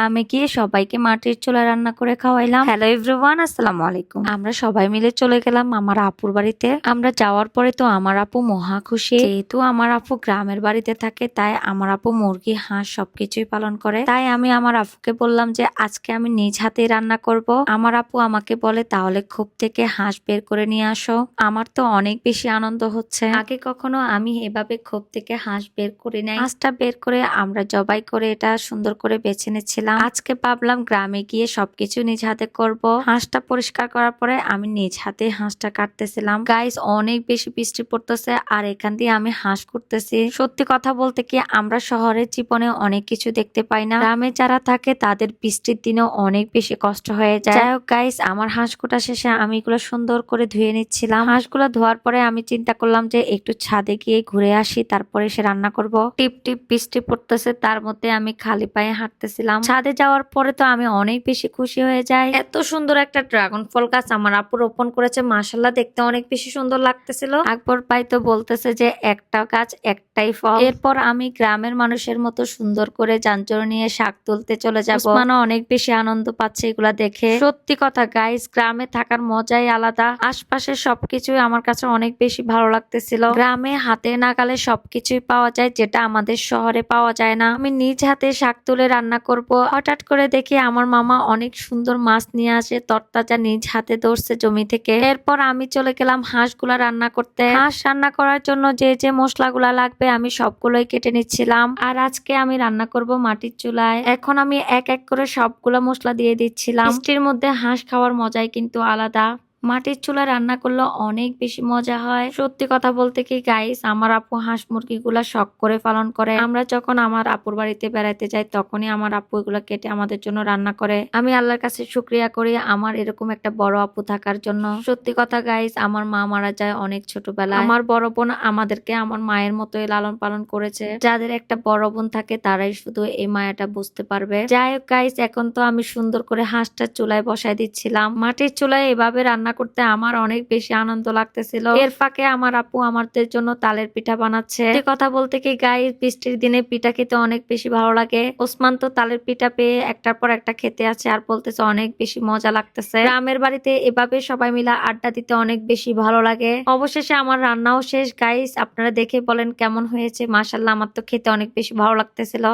গ্রামে গিয়ে সবাইকে মাটির চুলায় রান্না করে খাওয়াইলাম। হ্যালো এভরিওয়ান, আসসালামু আলাইকুম। আমরা সবাই মিলে চলে গেলাম আমার আপুর বাড়িতে। আমরা যাওয়ার পরে তো আমার আপু মহা খুশি, যেহেতু আমার আপু গ্রামের বাড়িতে থাকে তাই আমার আপু মুরগি হাঁস সবকিছুই পালন করে। তাই আমি আমার আপুকে বললাম যে আজকে আমি নিজ হাতেই রান্না করব। আমার আপু আমাকে বলে তাহলে খোপ থেকে হাঁস বের করে নিয়ে আসো। আমার তো অনেক বেশি আনন্দ হচ্ছে, আগে কখনো আমি এভাবে খোপ থেকে হাঁস বের করি নাই। হাঁসটা বের করে আমরা জবাই করে এটা সুন্দর করে বেছে নিচ্ছিলাম। আজকে ভাবলাম গ্রামে গিয়ে সবকিছু নিজ হাতে করব। হাঁসটা পরিষ্কার করার পরে আমি নিজ হাতে হাঁসটা কাটতেছিলাম। গাইস, অনেক বেশি বৃষ্টি পড়তেছে আর এখান দিয়ে আমি হাঁস করতেছি। সত্যি কথা বলতে কি আমরা শহরের জীবনে অনেক কিছু দেখতে পাই না, গ্রামে যারা থাকে তাদের বৃষ্টির দিনেও অনেক বেশি কষ্ট হয়ে যায়। যাই হোক গাইস, আমার হাঁস কোটা শেষে আমি এগুলো সুন্দর করে ধুয়ে নিচ্ছিলাম। হাঁসগুলো ধোয়ার পরে আমি চিন্তা করলাম যে একটু ছাদে গিয়ে ঘুরে আসি, তারপরে সে রান্না করব। টিপ টিপ বৃষ্টি পড়তেছে, তার মধ্যে আমি খালি পায়ে হাঁটতেছিলাম। ছাদে যাওয়ার পরে তো আমি অনেক বেশি খুশি হয়ে যাই। এত সুন্দর একটা ড্রাগন ফল গাছ আমার আপু রোপণ করেছে, মাশাআল্লাহ দেখতে অনেক বেশি সুন্দর লাগতেছিল। আকবর ভাই তো বলতেছে যে একটা গাছ একটাই ফল। এরপর আমি গ্রামের মানুষের মতো সুন্দর করে যানজর নিয়ে শাক তুলতে চলে যাব। ওসমানও অনেক বেশি আনন্দ পাচ্ছে এগুলা দেখে। সত্যি কথা গাইস, গ্রামে থাকার মজাই আলাদা। আশপাশের সবকিছুই আমার কাছে অনেক বেশি ভালো লাগতেছিল। গ্রামে হাতে নাগালে সবকিছুই পাওয়া যায়, যেটা আমাদের শহরে পাওয়া যায় না। আমি নিজ হাতে শাক তুলে রান্না করব। হঠাৎ করে দেখি আমার মামা অনেক সুন্দর মাছ নিয়ে আসে, তরতাজা নিজ হাতে ধরছে জমি থেকে। এরপর আমি চলে গেলাম হাঁসগুলা রান্না করতে। হাঁস রান্না করার জন্য যে যে মশলাগুলা লাগবে আমি সবগুলোই কেটে নিচ্ছিলাম। আর আজকে আমি রান্না করব মাটির চুলায়। এখন আমি এক এক করে সবগুলো মশলা দিয়ে দিচ্ছিলাম। বৃষ্টির মধ্যে হাঁস খাওয়ার মজাই কিন্তু আলাদা। মাটির চুলা রান্না করলে অনেক বেশি মজা হয়। সত্যি কথা বলতে কি গাইস, আমার আপু হাঁস মুরগিগুলা শখ করে পালন করে। আমরা যখন আমার আপুর বাড়িতে বেড়াইতে যাই তখনই আমার আপু এগুলা কেটে আমাদের জন্য রান্না করে। আমি আল্লাহর কাছে শুকরিয়া করি আমার এরকম একটা বড় আপু থাকার জন্য। সত্যি কথা গাইস, আমার মা মারা যায় অনেক ছোটবেলায়। আমার বড় বোন আমাদেরকে আমার মায়ের মতোই লালন পালন করেছে। যাদের একটা বড় বোন থাকে তারাই শুধু এই মায়াটা বুঝতে পারবে। যাই হোক গাইস, এখন তো আমি সুন্দর করে হাঁসটা চুলায় বসাই দিচ্ছিলাম। মাটির চুলায় এভাবে রান্না করতে আমার অনেক বেশি আনন্দ লাগতেছিল। এর ফাঁকে আমার আপু আমাদের জন্য তালের পিঠা বানাচ্ছে। কথা বলতে কি গাইস, বৃষ্টির দিনে পিঠা খেতে অনেক বেশি ভালো লাগে। ওসমান তো তালের পিঠা পেয়ে একটার পর একটা খেতে আছে আর বলতেছে অনেক বেশি মজা লাগতেছে। গ্রামের বাড়িতে এভাবে সবাই মিলে আড্ডা দিতে অনেক বেশি ভালো লাগে। অবশেষে আমার রান্নাও শেষ গাইস, আপনারা দেখে বলেন কেমন হয়েছে। মাশাআল্লাহ, আমার তো খেতে অনেক বেশি ভালো লাগতেছিল।